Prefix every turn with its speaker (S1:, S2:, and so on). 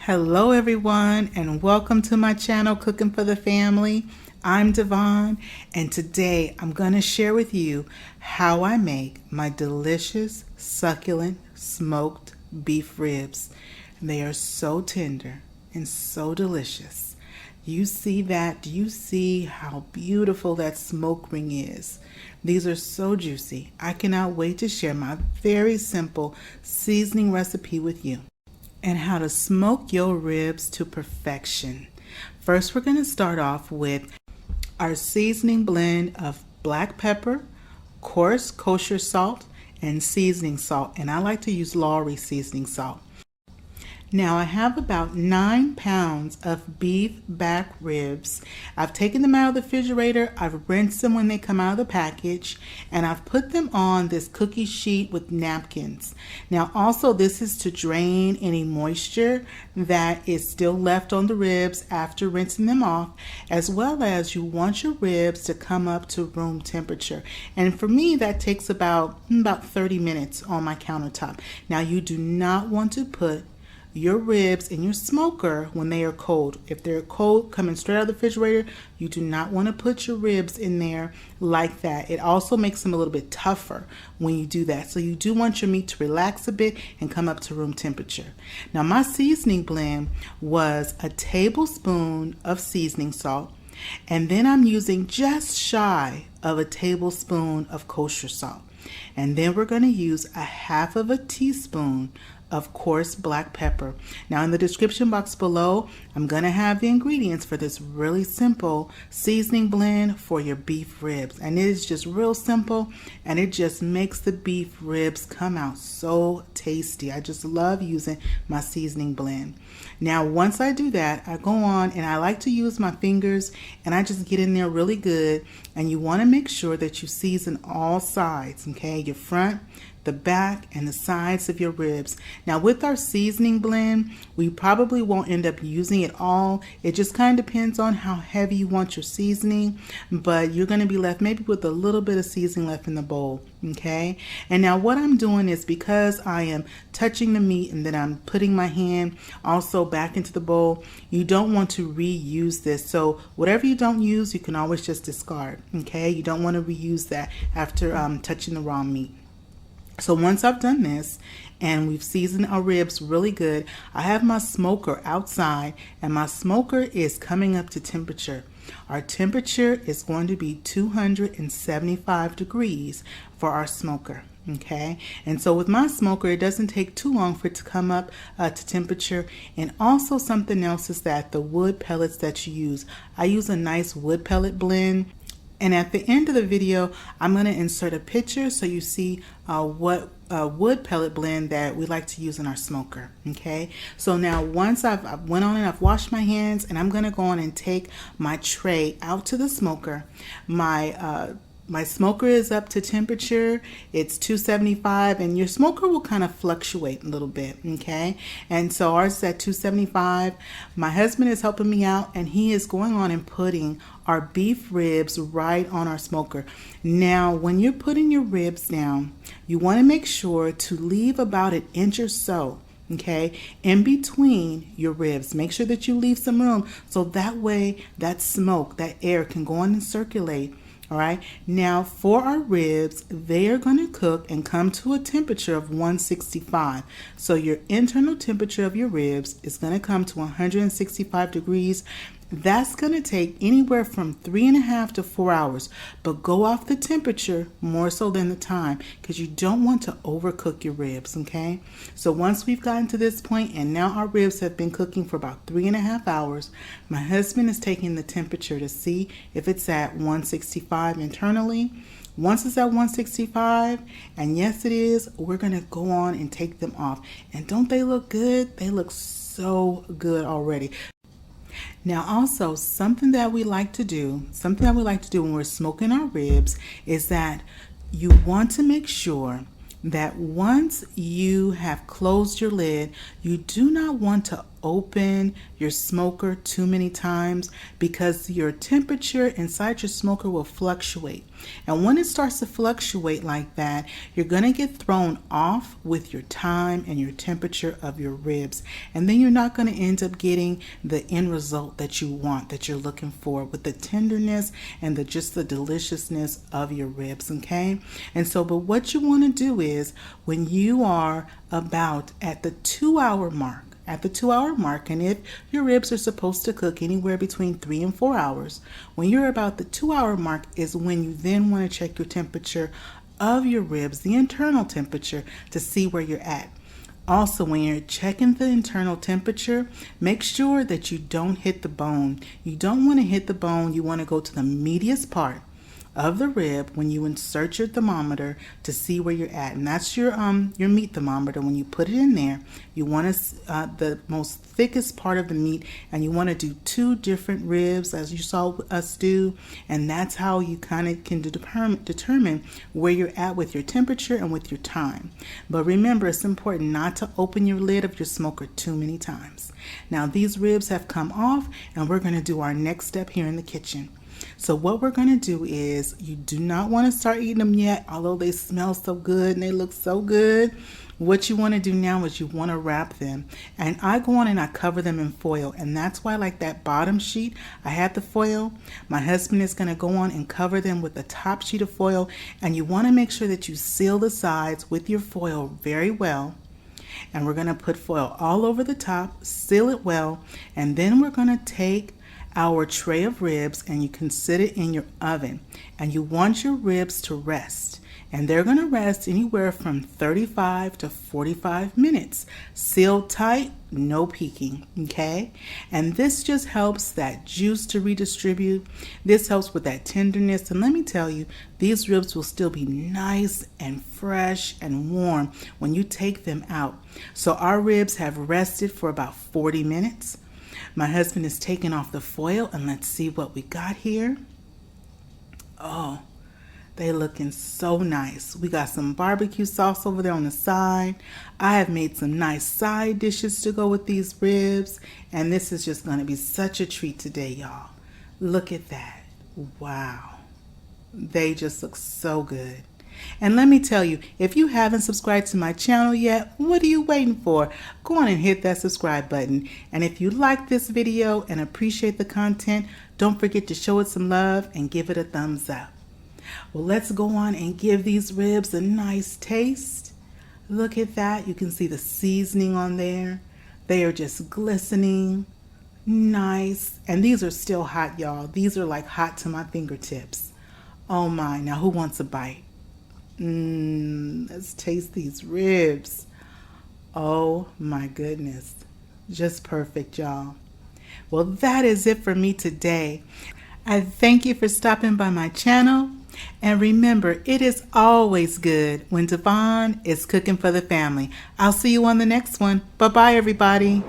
S1: Hello everyone, and welcome to my channel Cooking for the Family. I'm Devon, and today I'm going to share with you how I make my delicious, succulent, smoked beef ribs. They are so tender and so delicious. You see that? Do you see how beautiful that smoke ring is? These are so juicy. I cannot wait to share my very simple seasoning recipe with you and how to smoke your ribs to perfection. First, we're going to start off with our seasoning blend of black pepper, coarse kosher salt, and seasoning salt. And I like to use Lawry seasoning salt. Now I have about 9 pounds of beef back ribs. I've taken them out of the refrigerator, I've rinsed them when they come out of the package, and I've put them on this cookie sheet with napkins. Now also, this is to drain any moisture that is still left on the ribs after rinsing them off, as well as you want your ribs to come up to room temperature. And for me, that takes about 30 minutes on my countertop. Now you do not want to put your ribs in your smoker when they are cold. If they're cold, coming straight out of the refrigerator, you do not want to put your ribs in there like that. It also makes them a little bit tougher when you do that. So you do want your meat to relax a bit and come up to room temperature. Now my seasoning blend was a tablespoon of seasoning salt, and then I'm using just shy of a tablespoon of kosher salt. And then we're going to use a half of a teaspoon of coarse black pepper. Now in the description box below, I'm going to have the ingredients for this really simple seasoning blend for your beef ribs. And it is just real simple, and it just makes the beef ribs come out so tasty. I just love using my seasoning blend. Now once I do that, I go on and I like to use my fingers and I just get in there really good. And you want to make sure that you season all sides, okay? Your front, the back, and the sides of your ribs. Now with our seasoning blend, we probably won't end up using it all. It just kind of depends on how heavy you want your seasoning, but you're going to be left maybe with a little bit of seasoning left in the bowl, okay? And now what I'm doing is, because I am touching the meat and then I'm putting my hand also back into the bowl, you don't want to reuse this. So whatever you don't use, you can always just discard, okay? You don't want to reuse that after touching the raw meat. So once I've done this and we've seasoned our ribs really good, I have my smoker outside, and my smoker is coming up to temperature. Our temperature is going to be 275 degrees for our smoker. Okay, and so with my smoker, it doesn't take too long for it to come up to temperature. And also something else is that the wood pellets that you use, I use a nice wood pellet blend. And at the end of the video, I'm going to insert a picture so you see what wood pellet blend that we like to use in our smoker. Okay, so now once I've went on and I've washed my hands, and I'm going to go on and take my tray out to the smoker. My smoker is up to temperature. It's 275, and your smoker will kind of fluctuate a little bit, okay? And so ours is at 275. My husband is helping me out, and he is going on and putting our beef ribs right on our smoker. Now, when you're putting your ribs down, you want to make sure to leave about 1 inch or so, okay, in between your ribs. Make sure that you leave some room, so that way that smoke, that air can go on and circulate. All right, now for our ribs, they are going to cook and come to a temperature of 165. So your internal temperature of your ribs is going to come to 165 degrees. That's going to take anywhere from 3.5 to 4 hours, but go off the temperature more so than the time, because you don't want to overcook your ribs, okay? So once we've gotten to this point, and now our ribs have been cooking for about 3.5 hours, my husband is taking the temperature to see if it's at 165 internally. Once it's at 165, and yes it is, we're going to go on and take them off. And don't they look good? They look so good already. Now also, something that we like to do when we're smoking our ribs is that you want to make sure that once you have closed your lid, you do not want to open your smoker too many times, because your temperature inside your smoker will fluctuate. And when it starts to fluctuate like that, you're going to get thrown off with your time and your temperature of your ribs. And then you're not going to end up getting the end result that you want, that you're looking for, with the tenderness and just the deliciousness of your ribs, okay? And so, but what you want to do is, when you are about at the 2-hour mark, and if your ribs are supposed to cook anywhere between 3 and 4 hours, when you're about the 2-hour mark is when you then want to check your temperature of your ribs, the internal temperature, to see where you're at. Also, when you're checking the internal temperature, make sure that you don't hit the bone. You don't want to hit the bone. You want to go to the meatiest part of the rib when you insert your thermometer to see where you're at. And that's your meat thermometer. When you put it in there, you want the most thickest part of the meat, and you want to do 2 different ribs, as you saw us do. And that's how you kind of can determine where you're at with your temperature and with your time. But remember, it's important not to open your lid of your smoker too many times. Now, these ribs have come off, and we're going to do our next step here in the kitchen. So what we're going to do is, you do not want to start eating them yet, although they smell so good and they look so good. What you want to do now is you want to wrap them. And I go on and I cover them in foil. And that's why, like that bottom sheet, I had the foil. My husband is going to go on and cover them with the top sheet of foil. And you want to make sure that you seal the sides with your foil very well. And we're going to put foil all over the top, seal it well. And then we're going to take our tray of ribs, and you can sit it in your oven, and you want your ribs to rest, and they're going to rest anywhere from 35 to 45 minutes, sealed tight, no peeking, okay? And this just helps that juice to redistribute. This helps with that tenderness, and let me tell you, these ribs will still be nice and fresh and warm when you take them out. So our ribs have rested for about 40 minutes. My husband is taking off the foil, and let's see what we got here. Oh, they looking so nice. We got some barbecue sauce over there on the side. I have made some nice side dishes to go with these ribs, and this is just going to be such a treat today, y'all. Look at that. Wow. They just look so good. And let me tell you, if you haven't subscribed to my channel yet, what are you waiting for? Go on and hit that subscribe button. And if you like this video and appreciate the content, don't forget to show it some love and give it a thumbs up. Well, let's go on and give these ribs a nice taste. Look at that. You can see the seasoning on there. They are just glistening. Nice. And these are still hot, y'all. These are like hot to my fingertips. Oh my. Now who wants a bite? Let's taste these ribs. Oh my goodness. Just perfect, y'all. Well, that is it for me today. I thank you for stopping by my channel. And remember, it is always good when Devon is cooking for the family. I'll see you on the next one. Bye-bye, everybody.